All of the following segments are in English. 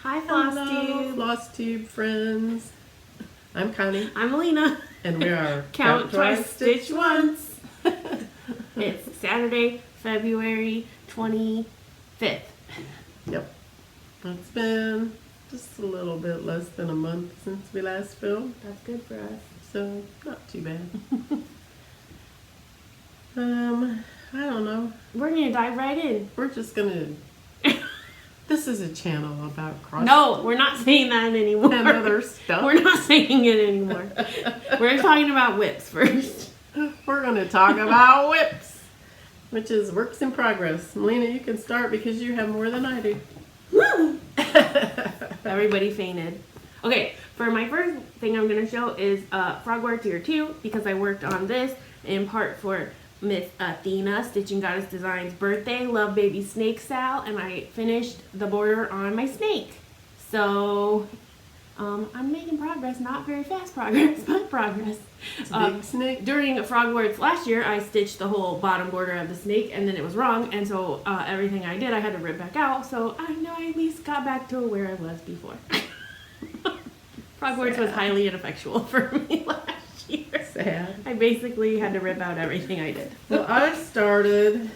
Hi, Hello, Flosstube. Flosstube friends. I'm Connie, I'm Alina. and we are Count Twice, Stitch Once. It's Saturday, February 25th. Yep. It's been just a little bit less than a month since we last filmed, That's good for us. so not too bad. I don't know. We're going to dive right in. We're just gonna. This is a channel about cross. No, we're not saying that anymore. And other stuff. We're not saying it anymore. We're talking about whips first. We're gonna talk about whips, which is works in progress. Melina, you can start because you have more than I do. Everybody fainted. Okay, for my first thing I'm going to show is Frogware Tier 2 because I worked on this in part for Miss Athena, Stitching Goddess Designs birthday, Love Baby Snake Style, and I finished the border on my snake. So I'm making progress, not very fast progress, but progress. It's a big snake. During Frogworks last year, I stitched the whole bottom border of the snake, and then it was wrong, and so everything I did, I had to rip back out, so I know I at least got back to where I was before. Frogworks was highly ineffectual for me last year. Sad. I basically had to rip out everything I did. Well, I started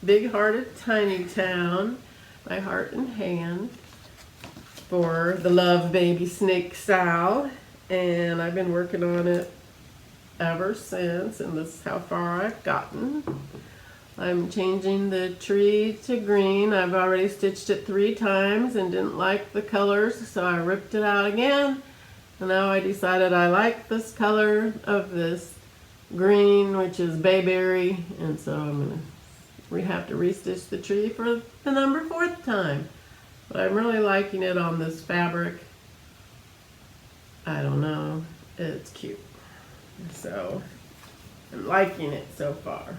Big Hearted Tiny Town by Heart and Hand for the Love Baby Snake Style, and I've been working on it ever since, and this is how far I've gotten. I'm changing the tree to green. I've already stitched it 3 times and didn't like the colors, so I ripped it out again. And now I decided I like this color of this green, which is bayberry, and so we have to restitch the tree for the number 4th time. But I'm really liking it on this fabric. I don't know, it's cute. So I'm liking it so far.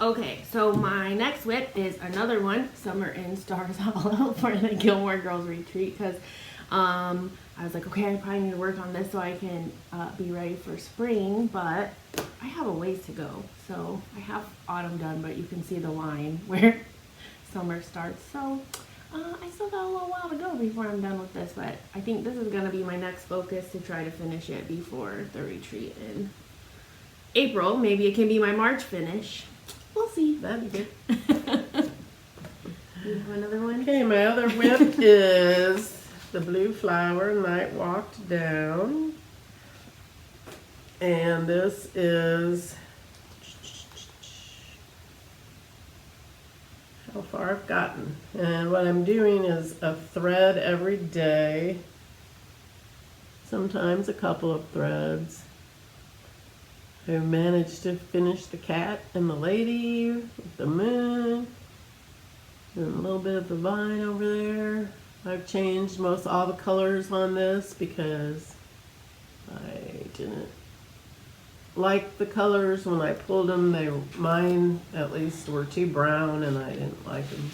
Okay, so my next whip is another one, Summer in Stars Hollow for the Gilmore Girls retreat, because I was like, okay, I probably need to work on this so I can be ready for spring, but I have a ways to go. So I have autumn done, but you can see the line where summer starts. So I still got a little while to go before I'm done with this, but I think this is going to be my next focus to try to finish it before the retreat in April. Maybe it can be my March finish. We'll see. That'd be good. You have another one? Okay, my other whip is the Blue Flower Night Walked Down. And this is how far I've gotten. And what I'm doing is a thread every day. Sometimes a couple of threads. I managed to finish the cat and the lady with the moon and a little bit of the vine over there. I've changed most all the colors on this because I didn't like the colors when I pulled them. Mine at least were too brown and I didn't like them.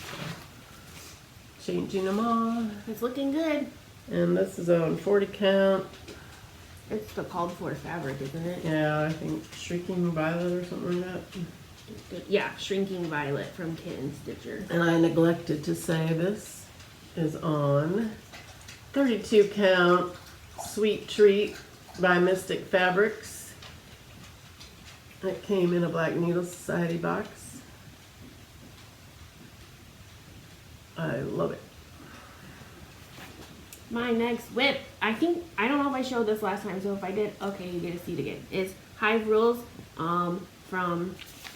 So changing them all. It's looking good. And this is on 40 count. It's the called for fabric, isn't it? Yeah, I think Shrieking Violet or something like that. Yeah, Shrinking Violet from Kitten Stitcher. And I neglected to say this is on 32 count Sweet Treat by Mystic Fabrics. It came in a Black Needle Society box. I love it. My next whip, I don't know if I showed this last time, so if I did, okay, you get to see it again, is Hive Rules from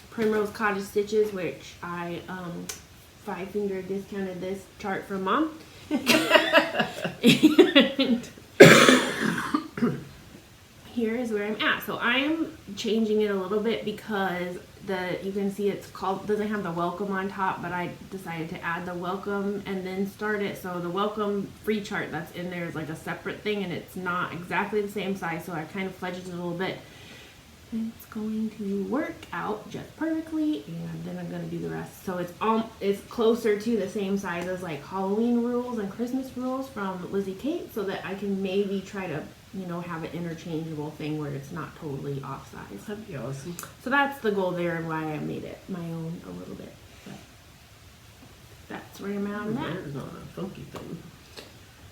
Primrose Cottage Stitches, which I 5-finger discounted this chart from Mom. And here is where I'm at. So I am changing it a little bit because you can see doesn't have the welcome on top, but I decided to add the welcome and then start it. So the welcome free chart that's in there is like a separate thing and it's not exactly the same size. So I kind of fudged it a little bit. And it's going to work out just perfectly, and then I'm going to do the rest. So it's closer to the same size as like Halloween rules and Christmas rules from Lizzie Kate, so that I can maybe try to, have an interchangeable thing where it's not totally off size. That'd be awesome. So that's the goal there and why I made it my own a little bit. that's where I'm at on that. There's not a funky thing.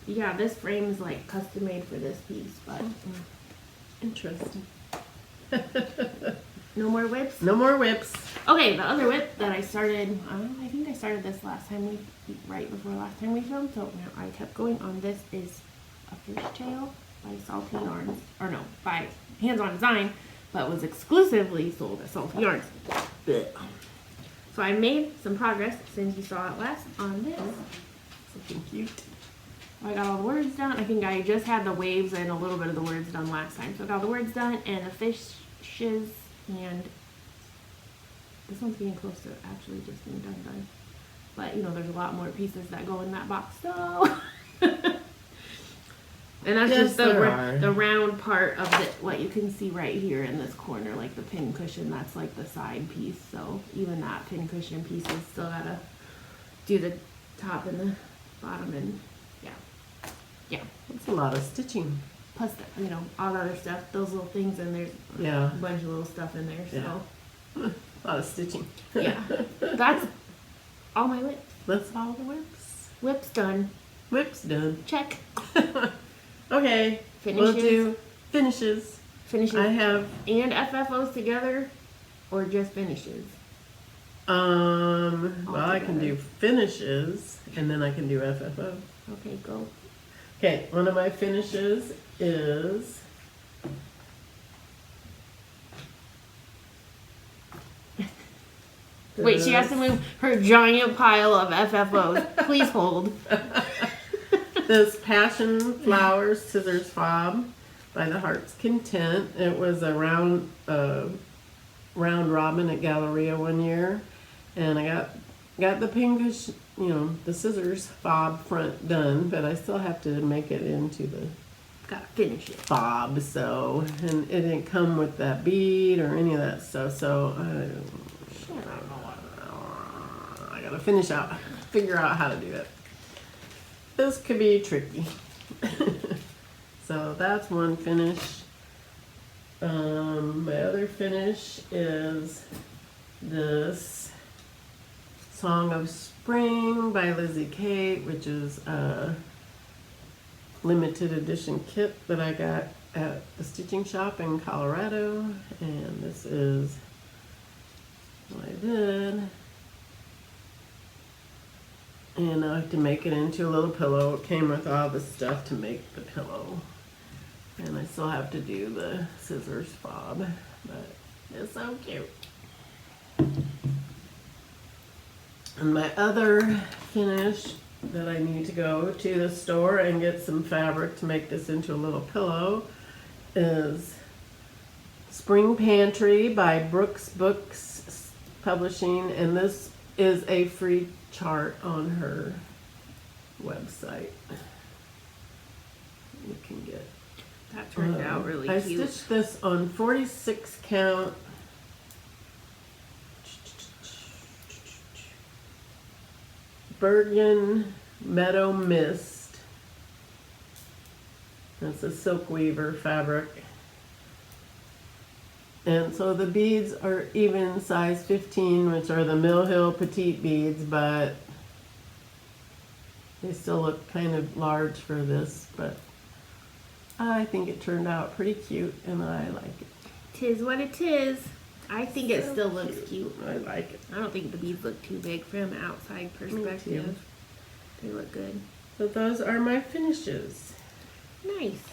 Yeah, this frame is like custom made for this piece, but Interesting. no more whips. No more whips. Okay, the other whip that I started, I think I started this right before last time we filmed, so now I kept going on. This is a fishtail by Salty Yarns, or no, by Hands On Design, but was exclusively sold at Salty Yarns. Blech. So I made some progress since you saw it last on this. Something cute. I got all the words done. I think I just had the waves and a little bit of the words done last time. So I got all the words done and the fishes, and this one's getting close to actually just being done. But you know, there's a lot more pieces that go in that box, so. And that's Yes, just there the round part of what you can see right here in this corner, like the pin cushion. That's like the side piece. So even that pin cushion piece is still gotta do the top and the bottom, and yeah. It's a lot of stitching. Plus, you know, all the other stuff, those little things, and there's Yeah. a bunch of little stuff in there. So A lot of stitching. yeah, that's all my whips. That's all the whips. Whips done. Whips done. Check. Okay. Finishes. We'll do finishes. Finishes I have and FFOs together, or just finishes. well, I can together. do finishes and then I can do FFO. Okay, go. Okay, one of my finishes is Wait, she has to move her giant pile of FFOs. Please hold. this Passion Flowers Scissors Fob by the Heart's Content. It was a round robin at Galleria one year, and I got the pinkish, you know, the scissors fob front done, but I still have to make it into the Gotta finish it. fob. So, and it didn't come with that bead or any of that stuff. So I gotta figure out how to do it. This could be tricky. So that's one finish. My other finish is this Song of Spring by Lizzie Kate, which is a limited edition kit that I got at the stitching shop in Colorado. And this is what I did. And I have to make it into a little pillow. It came with all the stuff to make the pillow. And I still have to do the scissors fob, but it's so cute. And my other finish that I need to go to the store and get some fabric to make this into a little pillow is Spring Pantry by Brooks Books Publishing, and this is a free chart on her website. You can get. That turned out really I cute. stitched this on 46 count. Bergen Meadow Mist. That's a silk weaver fabric. And so the beads are even size 15, which are the Mill Hill petite beads, but they still look kind of large for this, but I think it turned out pretty cute and I like it. Tis what it is. I think it still looks cute. I like it. I don't think the beads look too big from an outside perspective. They look good. So those are my finishes. Nice.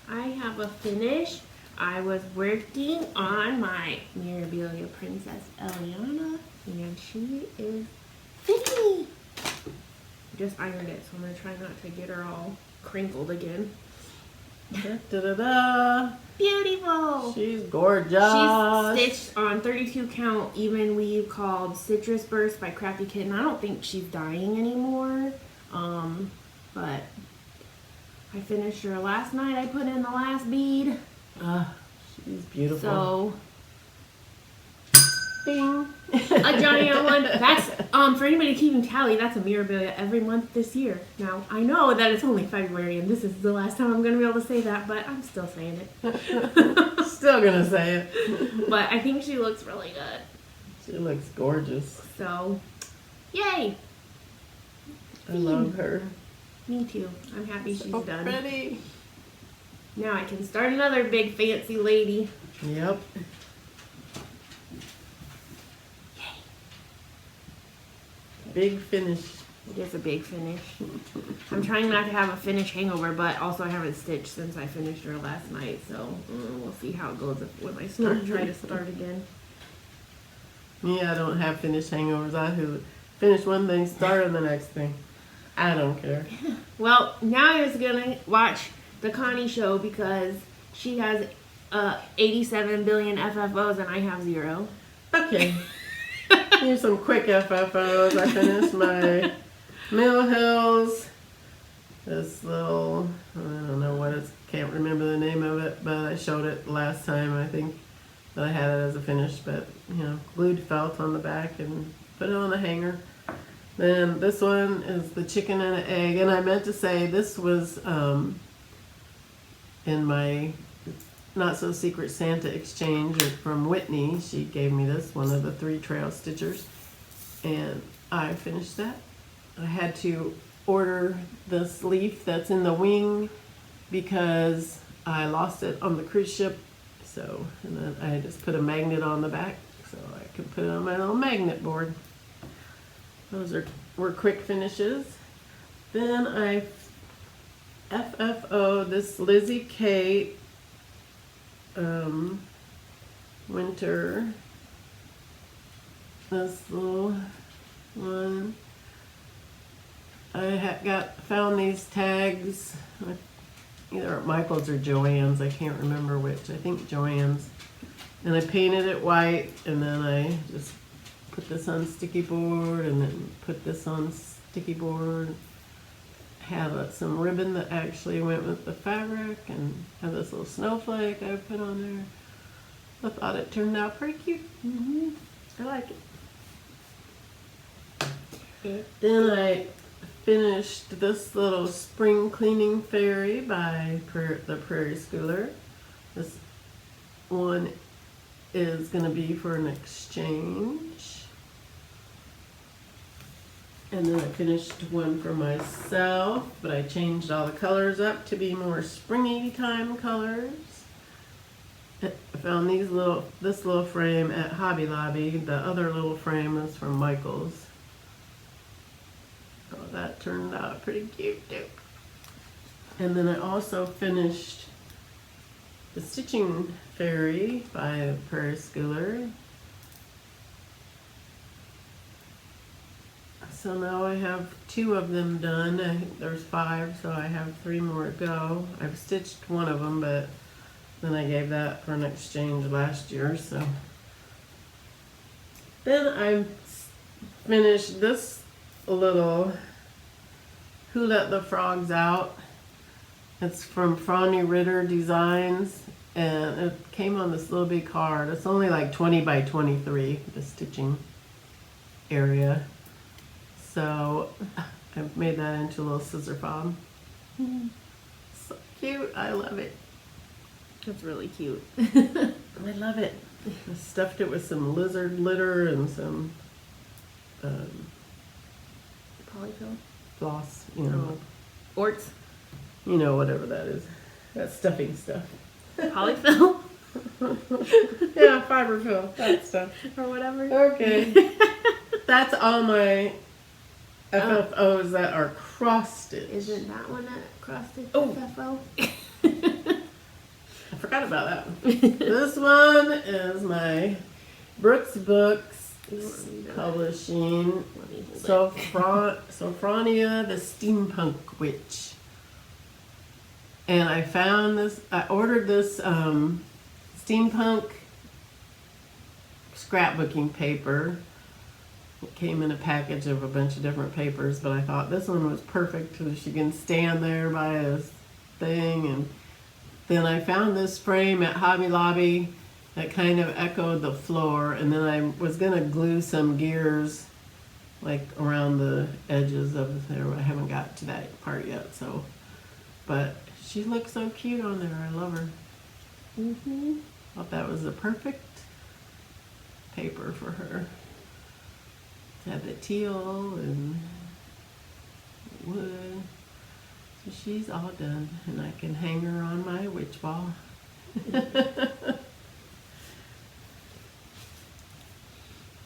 I have a finish. I was working on my Mirabilia Princess Eliana, and she is fitting. Just ironed it, so I'm going to try not to get her all crinkled again. Da-da-da. Beautiful! She's gorgeous. She's stitched on 32 count even weave called Citrus Burst by Crafty Kitten. I don't think she's dying anymore, but I finished her last night. I put in the last bead. She's beautiful. So, Bing. a giant one. That's, for anybody keeping tally, that's a Mirabilia every month this year. Now, I know that it's only February and this is the last time I'm going to be able to say that, but I'm still saying it. Still gonna say it. But I think she looks really good. She looks gorgeous. So, yay! I love her. Me too. I'm happy she's So done. pretty. Now I can start another big fancy lady. Yep. Big finish. It is a big finish. I'm trying not to have a finish hangover, but also I haven't stitched since I finished her last night, so we'll see how it goes when I try to start again. Yeah, I don't have finish hangovers. I who finish one thing, start on the next thing. I don't care. Well, now I was gonna watch the Connie show because she has 87 billion FFOs and I have 0. Okay. Here's some quick FFOs. I finished my Mill Hills. This little, I don't know what it's, can't remember the name of it, but I showed it last time. I think that I had it as a finish, but you know, glued felt on the back and put it on the hanger. Then this one is the chicken and an egg, and I meant to say this was in my Not So Secret Santa exchange from Whitney. She gave me this, one of the 3 trail stitchers, and I finished that. I had to order this leaf that's in the wing because I lost it on the cruise ship. So, and then I just put a magnet on the back so I could put it on my little magnet board. Those were quick finishes. Then I FFO this Lizzie Kate winter. This little one. I found these tags either at Michael's or Joann's. I can't remember which. I think Joann's. And I painted it white, and then I just put this on sticky board, and then put this on sticky board. Had some ribbon that actually went with the fabric, and had this little snowflake I put on there. I thought it turned out pretty cute. I like it. Then I finished this little spring cleaning fairy by the Prairie Schooler. This one is going to be for an exchange. And then I finished one for myself, but I changed all the colors up to be more springy time colors. I found this little frame at Hobby Lobby. The other little frame is from Michael's. Oh, that turned out pretty cute too. And then I also finished the Stitching Fairy by Prairie Schooler. So now I have 2 of them done. I think there's 5, so I have 3 more to go. I've stitched one of them, but then I gave that for an exchange last year. So then I finished this little Who Let the Frogs Out. It's from Franny Ritter Designs, and it came on this little big card. It's only like 20 by 23, the stitching area. So I've made that into a little scissor fob. So cute. I love it. That's really cute. I love it. I stuffed it with some lizard litter and some Polyfill? floss, you know. Orts? You know, whatever that is. That stuffing stuff. Polyfill? Yeah, fiberfill. That stuff. Or whatever. Okay. That's all my FFOs that are cross-stitch. Isn't that one that cross-stitch Oh. FFO? I forgot about that one. This one is my Brooks Books Publishing Let me hold it. Sophronia the Steampunk Witch. And I found this, I ordered this steampunk scrapbooking paper. It came in a package of a bunch of different papers, but I thought this one was perfect because you can stand there by a thing. And then I found this frame at Hobby Lobby that kind of echoed the floor, and then I was gonna glue some gears like around the edges of there. I haven't got to that part yet, so, but she looks so cute on there. I love her. Thought that was the perfect paper for her. It had the teal and wood. So she's all done, and I can hang her on my witch ball.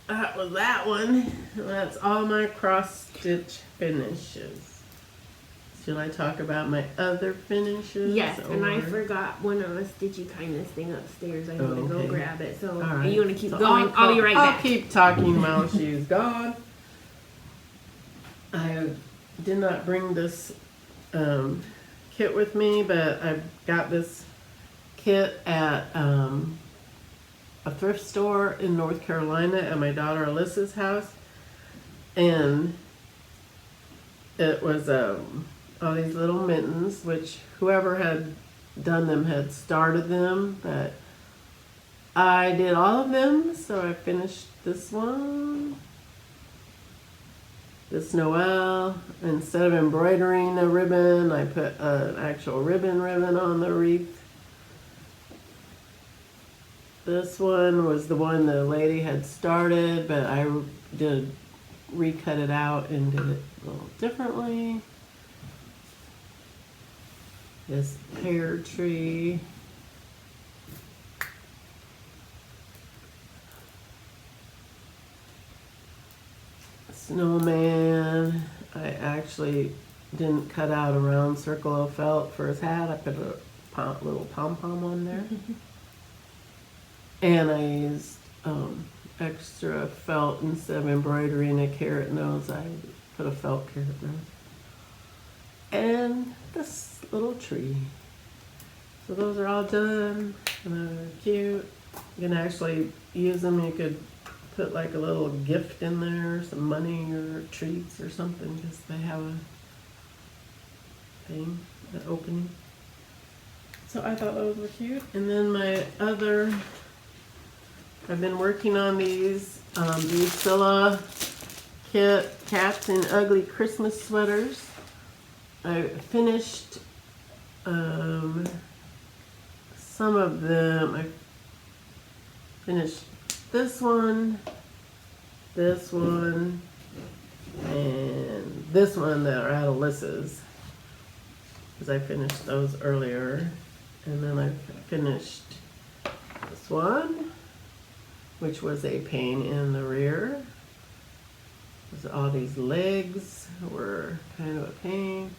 That was that one. That's all my cross stitch finishes. Should I talk about my other finishes? Yes, and I forgot one of a Stitchy Kindness thing upstairs. I need to go Okay. grab it. So right. you want to keep So going? I'll be right back. I'll keep talking while she's gone. I did not bring this kit with me, but I got this kit at a thrift store in North Carolina at my daughter Alyssa's house, and it was all these little mittens, which whoever had done them had started them, but I did all of them, so I finished this one. This Noel, instead of embroidering a ribbon, I put an actual ribbon on the wreath. This one was the one the lady had started, but I did recut it out and did it a little differently. This pear tree. Snowman. I actually didn't cut out a round circle of felt for his hat. I put a little pom-pom on there. And I used extra felt instead of embroidering a carrot nose. I put a felt carrot nose. And this little tree. So those are all done. And they're cute. You can actually use them. You could put like a little gift in there, some money or treats or something, because they have a thing, an opening. So I thought those were cute. And then my other, I've been working on these Drusilla kit, Cats in Ugly Christmas Sweaters. I finished some of them. I finished this one, and this one that are at Alyssa's, because I finished those earlier. And then I finished this one, which was a pain in the rear. Because all these legs were kind of a pain.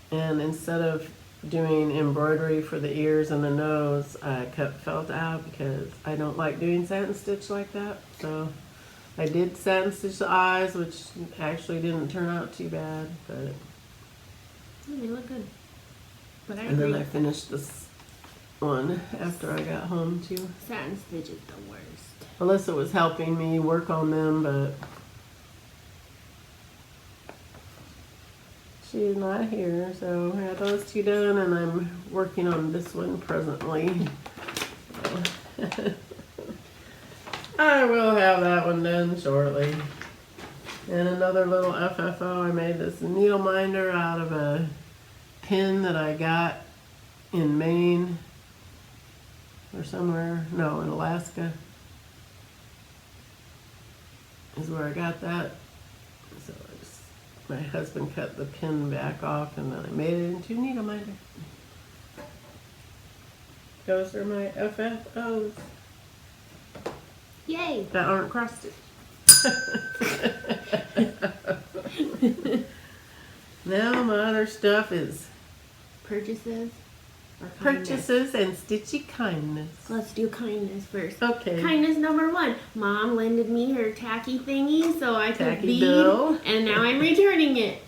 And instead of doing embroidery for the ears and the nose, I cut felt out because I don't like doing satin stitch like that. So I did satin stitch the eyes, which actually didn't turn out too bad, but They look good. But and then I finished this one after I got home too. Satin stitch is the worst. Alyssa was helping me work on them, but she's not here, so I got those two done, and I'm working on this one presently. So I will have that one done shortly. And another little FFO, I made this needle minder out of a pin that I got in Maine or somewhere, no, in Alaska is where I got that. So my husband cut the pin back off, and then I made it into a needle minder. Those are my FFOs. Yay! That aren't cross stitch. Now my other stuff is Purchases or kindness? purchases and stitchy kindness. Let's do kindness first. Okay. Kindness number 1. Mom lended me her tacky thingy so I could Tacky bead, doodle. and now I'm returning it.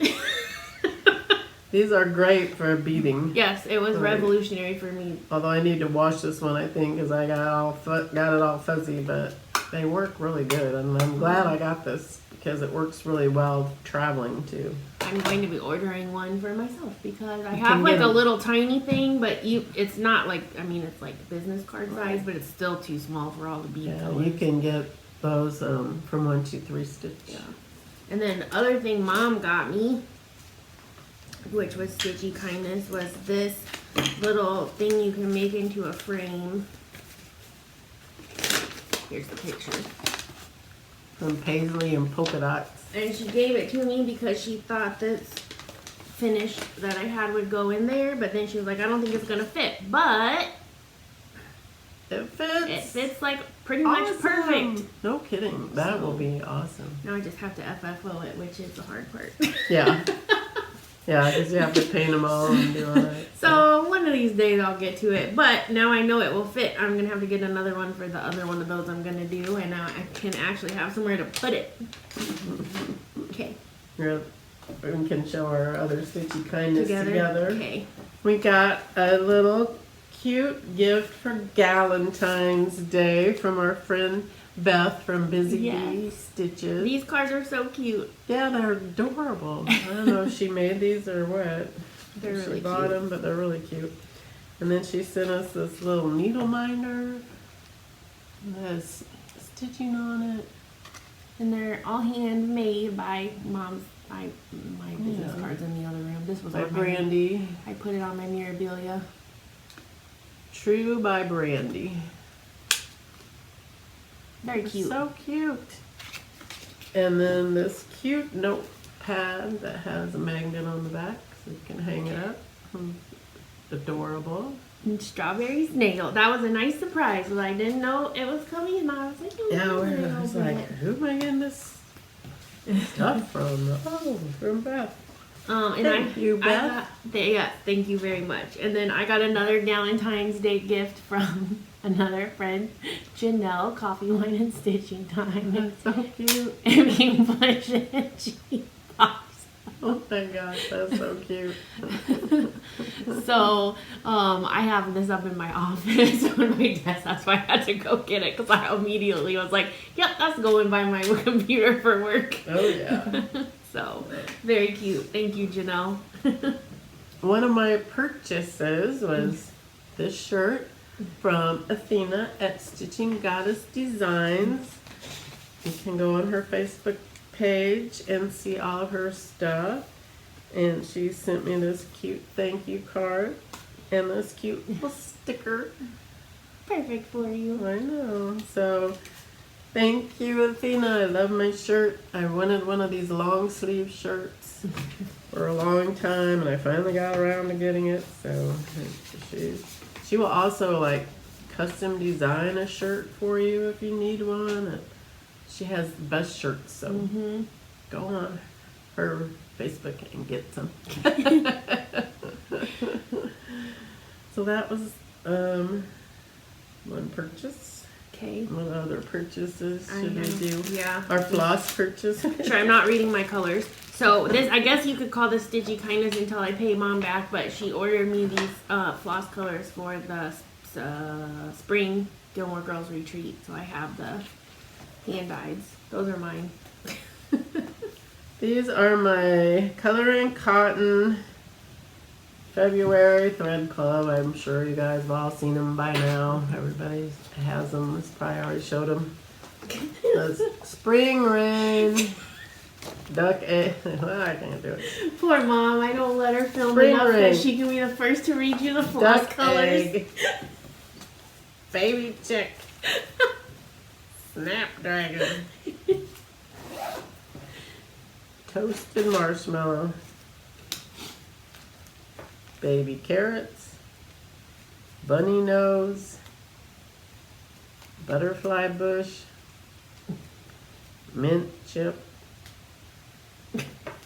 These are great for beading. Yes, it was Right. revolutionary for me. Although I need to wash this one, I think, because I got it all fuzzy, but they work really good, and I'm glad I got this because it works really well traveling too. I'm going to be ordering one for myself because I You have can like get a 'em. little tiny thing, but it's not like, I mean, it's like business card size, but it's still too small for all the bead Yeah, colors. you can get those from 1, 2, 3 Stitch. Yeah. And then the other thing Mom got me, which was Stitchy Kindness, was this little thing you can make into a frame. Here's the picture. from Paisley and Polka Dots. And she gave it to me because she thought this finish that I had would go in there, but then she was like, I don't think it's gonna fit. But It fits. it fits like pretty much perfect. No kidding. That will be awesome. Now I just have to FFO it, which is the hard part. Yeah. Yeah, because you have to paint them all and do all that. So one of these days I'll get to it. But now I know it will fit. I'm going to have to get another one for the other one of those I'm going to do. And now I can actually have somewhere to put it. Okay. We can show our other stitchy kindness together. Okay. We got a little cute gift for Galentine's Day from our friend Beth from Busy Bee Stitches. These cards are so cute. Yeah, they're adorable. I don't know if she made these or what. They're really She bought them, but they're really cute. And then she sent us this little needle minder. It has stitching on it. And they're all handmade by Mom's. My business cards in the other room. This was By on Brandy. I put it on my memorabilia. True by Brandy. Very cute. So cute. And then this cute notepad that has a magnet on the back so you can hang it up. Adorable. And strawberry snail. That was a nice surprise. Well, I didn't know it was coming, and I was like, Yeah, I was like, who am I getting this stuff from? Oh, from Beth. And Thank you, Beth. Yes, thank you very much. And then I got another Valentine's Day gift from another friend, Janelle, Coffee, Wine, and Stitching Time. That's so cute. And being push and she pops. Oh my gosh, that's so cute. So, I have this up in my office on my desk. That's why I had to go get it because I immediately was like, yep, that's going by my computer for work. Oh yeah. So, very cute. Thank you, Janelle. One of my purchases was this shirt from Athena at Stitching Goddess Designs. You can go on her Facebook page and see all of her stuff. And she sent me this cute thank you card and this cute little sticker. Perfect for you. I know. So thank you, Athena. I love my shirt. I wanted one of these long sleeve shirts for a long time, and I finally got around to getting it. So she will also like custom design a shirt for you if you need one. She has the best shirts, so go on her Facebook and get some. So that was one purchase. Okay. What other purchases should we do? Yeah. Our floss purchase. Sure, I'm not reading my colors. So this, I guess you could call this Stitchy Kindness until I pay Mom back, but she ordered me these floss colors for the spring Gilmore Girls retreat. So I have the hand-dyeds. Those are mine. These are my Color and Cotton February Thread Club. I'm sure you guys have all seen them by now. Everybody has them. It's probably already showed them. Spring Rain Duck Egg. Well, I can't do it. Poor Mom. I don't let her film Spring enough Rain. that she can be the first to read you the floss Duck colors. Egg. Baby Chick. Snapdragon. Toasted Marshmallow. Baby Carrots. Bunny Nose. Butterfly Bush. Mint Chip.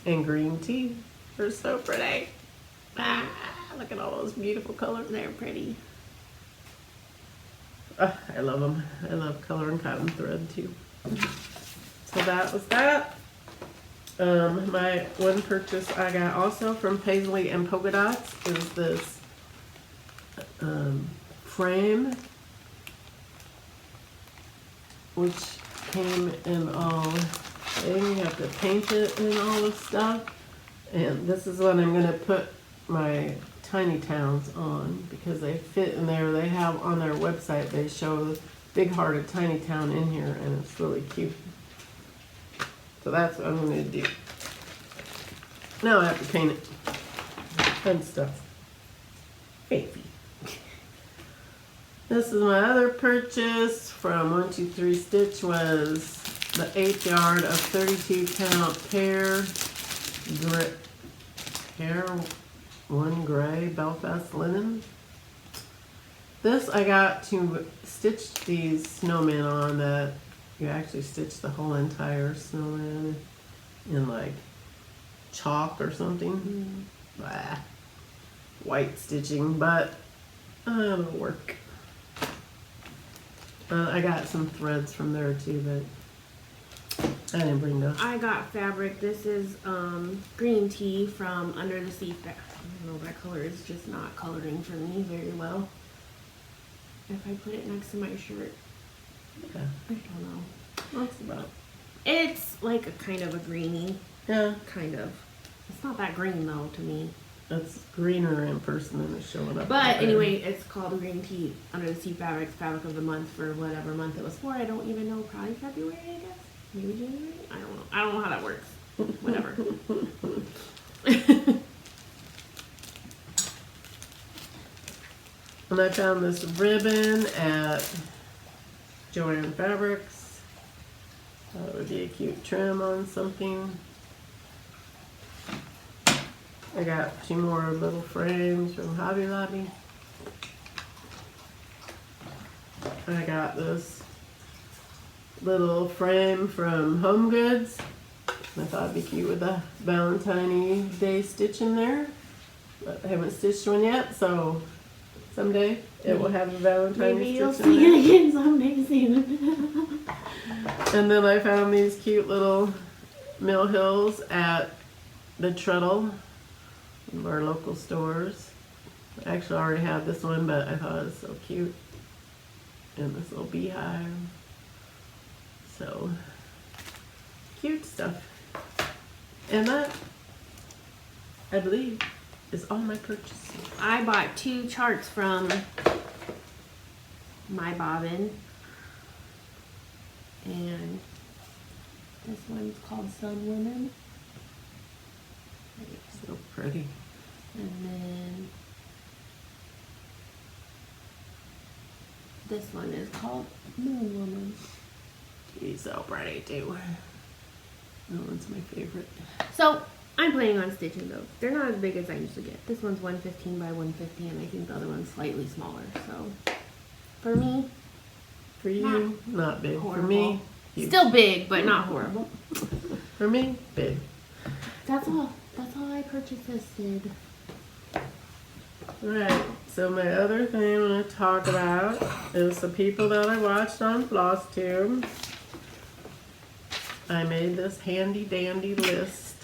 And green tea. They're so pretty. Ah, look at all those beautiful colors. They're pretty. Oh, I love them. I love Color and Cotton thread too. So that was that. My one purchase I got also from Paisley and Polka Dots is this frame, which came in all thing. You have to paint it and all this stuff. And this is what I'm going to put my tiny towns on because they fit in there. They have on their website, they show the big hearted tiny town in here, and it's really cute. So that's what I'm going to do. Now I have to paint it and stuff. Baby. This is my other purchase from 123 Stitch was the 1/8 yard of 32 count pear 1 gray Belfast linen. This I got to stitch these snowmen on that you actually stitch the whole entire snowman in like chalk or something. Blah. White stitching, but it'll work. I got some threads from there too, but I didn't bring those. I got fabric. This is green tea from Under the Sea. I don't know, that color is just not coloring for me very well. If I put it next to my shirt, Yeah. I don't know. What's about? It's like a kind of a greeny, Yeah, kind of. It's not that green though to me. it's greener in person than it's showing up. But there. anyway, it's called Green Tea Under the Sea Fabrics, fabric of the month for whatever month it was for. I don't even know. Probably February, I guess. Maybe January. I don't know. I don't know how that works. Whatever. And I found this ribbon at Joann Fabrics. Thought it would be a cute trim on something. I got 2 more little frames from Hobby Lobby. I got this little frame from Home Goods. I thought it'd be cute with a Valentine's Day stitch in there. But I haven't stitched one yet, so someday it will have a Valentine's Maybe stitch you'll in see there. it again someday soon. And then I found these cute little Mill Hills at the Treadle, one of our local stores. I actually already had this one, but I thought it was so cute. And this little beehive. So, cute stuff. And that, I believe, is all my purchases. I bought 2 charts from My Bobbin. And this one's called Sun Women. So pretty. And then this one is called Moon Woman. He's so pretty too. That one's my favorite. So I'm planning on stitching those. They're not as big as I usually get. This one's 115 by 150 and I think the other one's slightly smaller. So for me, For you, not big. For horrible. me, huge. Still big, but not horrible. For me, big. That's all. That's all I purchased this did. Right, so my other thing I'm going to talk about is the people that I watched on Flosstube. I made this handy dandy list.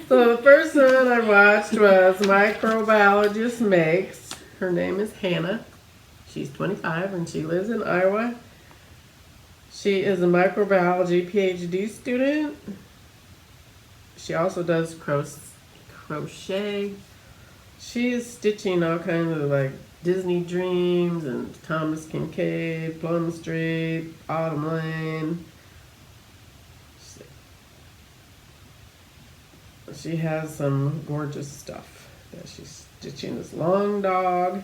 So the first one I watched was Microbiologist Makes. Her name is Hannah. She's 25 and she lives in Iowa. She is a microbiology PhD student. She also does crochet. She is stitching all kinds of like Disney Dreams and Thomas Kincaid, Plum Street, Autumn Lane. She has some gorgeous stuff that she's stitching. This long dog.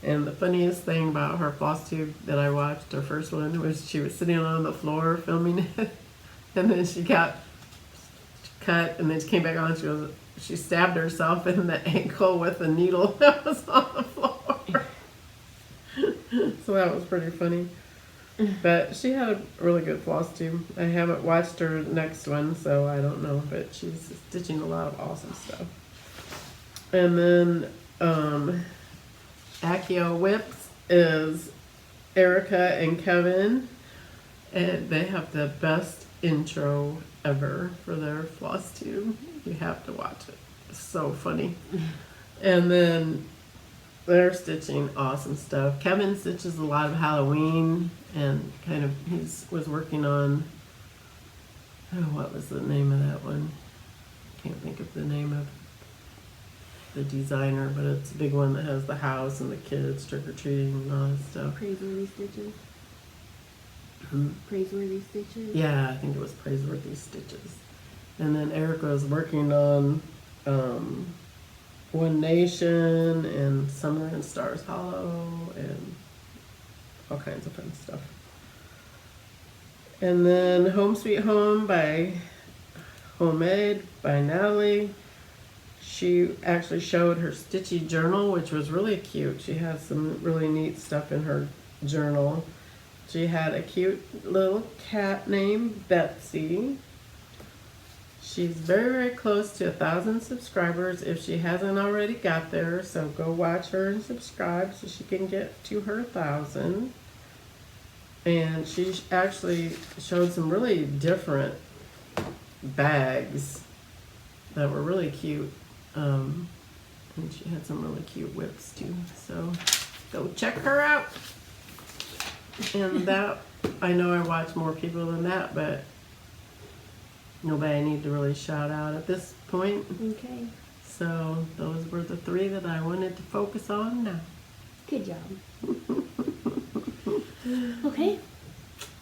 And the funniest thing about her Flosstube that I watched, her first one, was she was sitting on the floor filming it. And then she got cut and then she came back on. She stabbed herself in the ankle with a needle that was on the floor. So that was pretty funny. But she had a really good Flosstube. I haven't watched her next one, so I don't know. But she's stitching a lot of awesome stuff. And then Accio Whips is Erica and Kevin. And they have the best intro ever for their Flosstube. You have to watch it. It's so funny. And then they're stitching awesome stuff. Kevin stitches a lot of Halloween and kind of was working on, what was the name of that one? Can't think of the name of the designer, but it's a big one that has the house and the kids trick-or-treating and all that stuff. Praiseworthy Stitches. Hmm? Praiseworthy Stitches. Yeah, I think it was Praiseworthy Stitches. And then Erica was working on One Nation and Summer in Stars Hollow and all kinds of fun stuff. And then Home Sweet Home by Homemade by Natalie. She actually showed her stitchy journal, which was really cute. She has some really neat stuff in her journal. She had a cute little cat named Betsy. She's very, very close to 1,000 subscribers if she hasn't already got there. So go watch her and subscribe so she can get to her 1,000. And she actually showed some really different bags that were really cute. And she had some really cute whips too. So go check her out. And that, I know I watch more people than that, but nobody I need to really shout out at this point. Okay. So those were the 3 that I wanted to focus on now. Good job. Okay.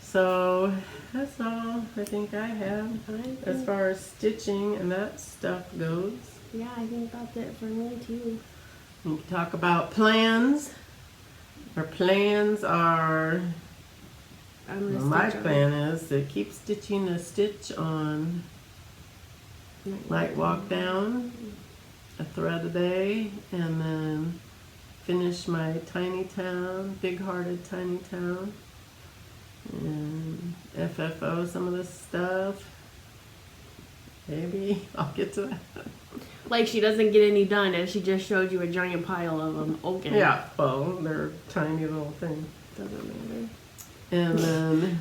So that's all I think I have as far as stitching and that stuff goes. Yeah, I think that's it for me too. We can talk about plans. Our plans are, my plan is to keep stitching a stitch on night walk down, a thread a day, and then finish my tiny town, big hearted tiny town, and FFO some of this stuff. Maybe I'll get to that. Like she doesn't get any done and she just showed you a giant pile of them. Okay. Yeah, well, they're tiny little things. Doesn't matter. And then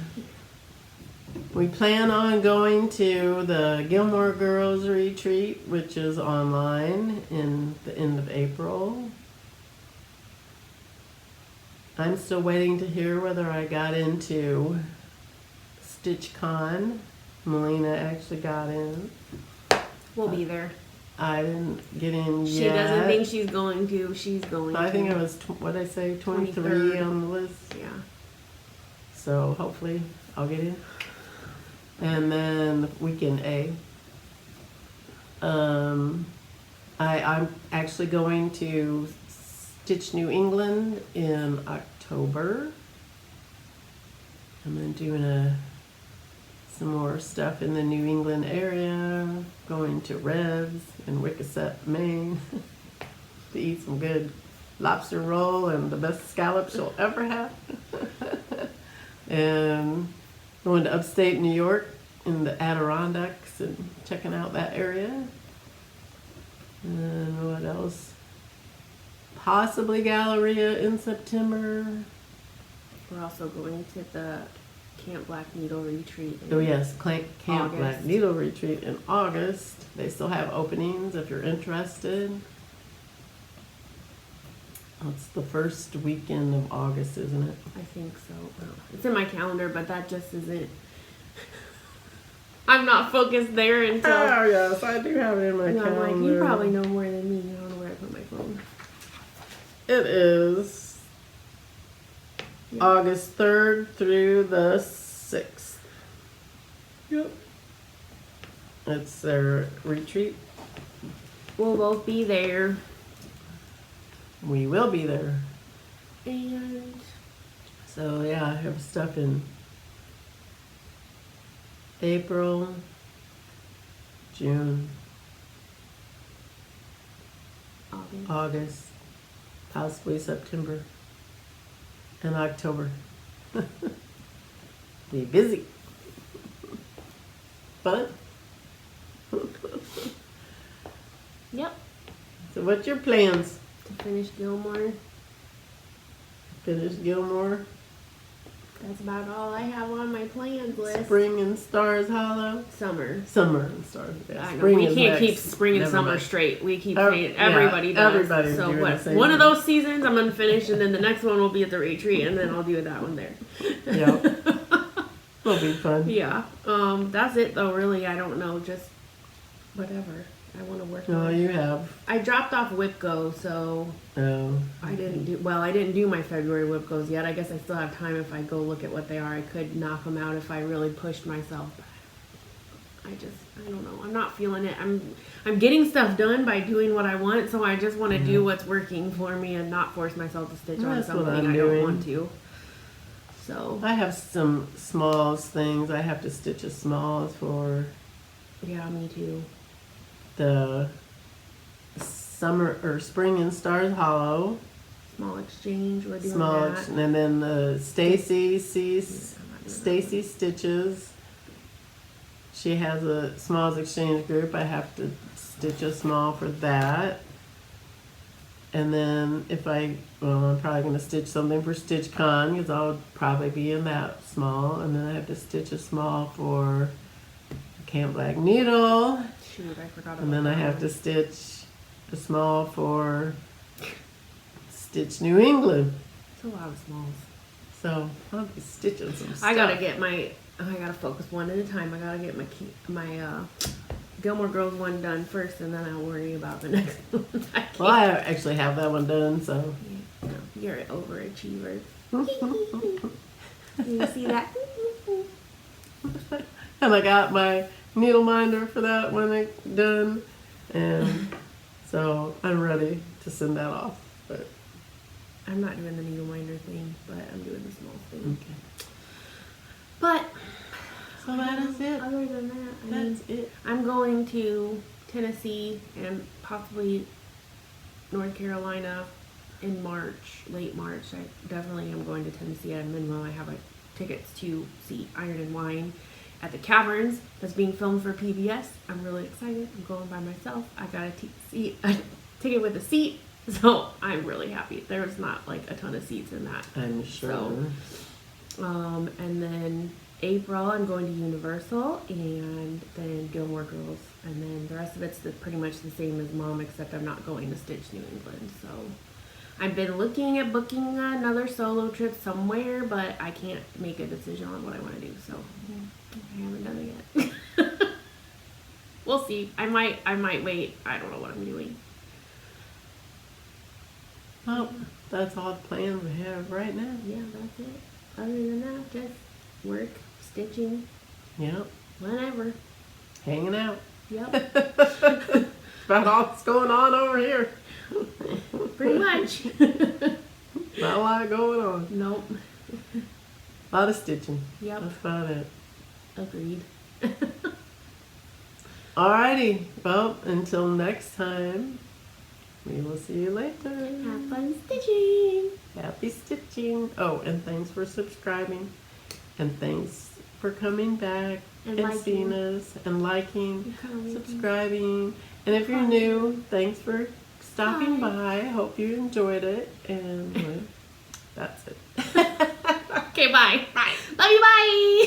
we plan on going to the Gilmore Girls retreat, which is online in the end of April. I'm still waiting to hear whether I got into StitchCon. Melina actually got in. We'll be there. I didn't get in yet. She doesn't think she's going to. She's going to. I think I was, what did I say, 23 23rd. on the list. Yeah. So hopefully I'll get in. And then weekend A. I'm actually going to Stitch New England in October. And then doing some more stuff in the New England area. Going to Red's in Wickaset, Maine to eat some good lobster roll and the best scallops you'll ever have. And going to upstate New York in the Adirondacks and checking out that area. And what else? Possibly Galleria in September. We're also going to the Camp Black Needle retreat. Oh yes, Camp August. Black Needle retreat in August. They still have openings if you're interested. It's the first weekend of August, isn't it? I think so. Well, it's in my calendar, but that just isn't. I'm not focused there until. Oh yes, I do have it in my calendar. I'm like, you probably know more than me. I don't know where I put my phone. It is August 3rd through the 6th. Yep. It's their retreat. We'll both be there. We will be there. And So yeah, I have stuff in April, June, August, possibly September, and October. Be busy. Fun. Yep. So what's your plans? To finish Gilmore. Finish Gilmore. That's about all I have on my plans list. Spring and Stars Hollow. Summer. Summer and Stars. Yeah. I know. Spring We is can't next. keep spring and Never summer mind. straight. We keep Oh, saying yeah, everybody does. everybody's so doing what? the same One of thing. those seasons I'm gonna finish, and then the next one will be at the retreat, and then I'll do that one there. Yep. It'll be fun. Yeah. That's it though. Really, I don't know. Just whatever. I want to work. No, on it. you have. I dropped off WIPGO, so I didn't do my February WIPGOs yet. I guess I still have time if I go look at what they are. I could knock them out if I really pushed myself. But I don't know. I'm not feeling it. I'm getting stuff done by doing what I want, so I just want to do what's working for me and not force myself to stitch on That's what something I'm I doing. don't want to. So I have some smalls things. I have to stitch a smalls for yeah, me too. the summer or spring and stars hollow. Small exchange, we're doing Small, that. and then the Stacy I'm not doing that Stacy Stitches. She has a smalls exchange group. I have to stitch a small for that. And then I'm probably going to stitch something for StitchCon because I'll probably be in that small. And then I have to stitch a small for Camp Black Needle. Shoot, I forgot about And then I that have one. to stitch a small for Stitch New England. It's a lot of smalls. So I'll be stitching some stuff. I gotta focus one at a time. I gotta get my Gilmore Girls one done first, and then I'll worry about the next one. Well, I actually have that one done, so. No, you're an overachiever. You see that? And I got my needle minder for that one done, and so I'm ready to send that off. But I'm not doing the needle minder thing, but I'm doing the small thing. okay. But So that is it. other than that, I mean, That's it. I'm going to Tennessee and possibly North Carolina in March, late March. I definitely am going to Tennessee at a minimum. I have tickets to see Iron and Wine at the Caverns that's being filmed for PBS. I'm really excited. I'm going by myself. I got a ticket with a seat, so I'm really happy. There's not like a ton of seats in that. I'm sure. And then April, I'm going to Universal, and then Gilmore Girls, and then the rest of it's pretty much the same as Mom, except I'm not going to Stitch New England. So I've been looking at booking another solo trip somewhere, but I can't make a decision on what I want to do. So I haven't done it yet. We'll see. I might wait. I don't know what I'm doing. Well, that's all the plans we have right now. Yeah, that's it. Other than that, just work, stitching, Yep. whatever. Hanging out. Yep. About all that's going on over here. Pretty much. Not a lot going on. Nope. A lot of stitching. Yep. That's about it. Agreed. Alrighty. Well, until next time, we will see you later. Have fun stitching. Happy stitching. Oh, and thanks for subscribing. And thanks for coming back And and seeing liking. us and liking, And commenting. subscribing. And if you're new, thanks for stopping Bye. by. Hope you enjoyed it. And that's it. Okay, bye. Bye. Love you, bye.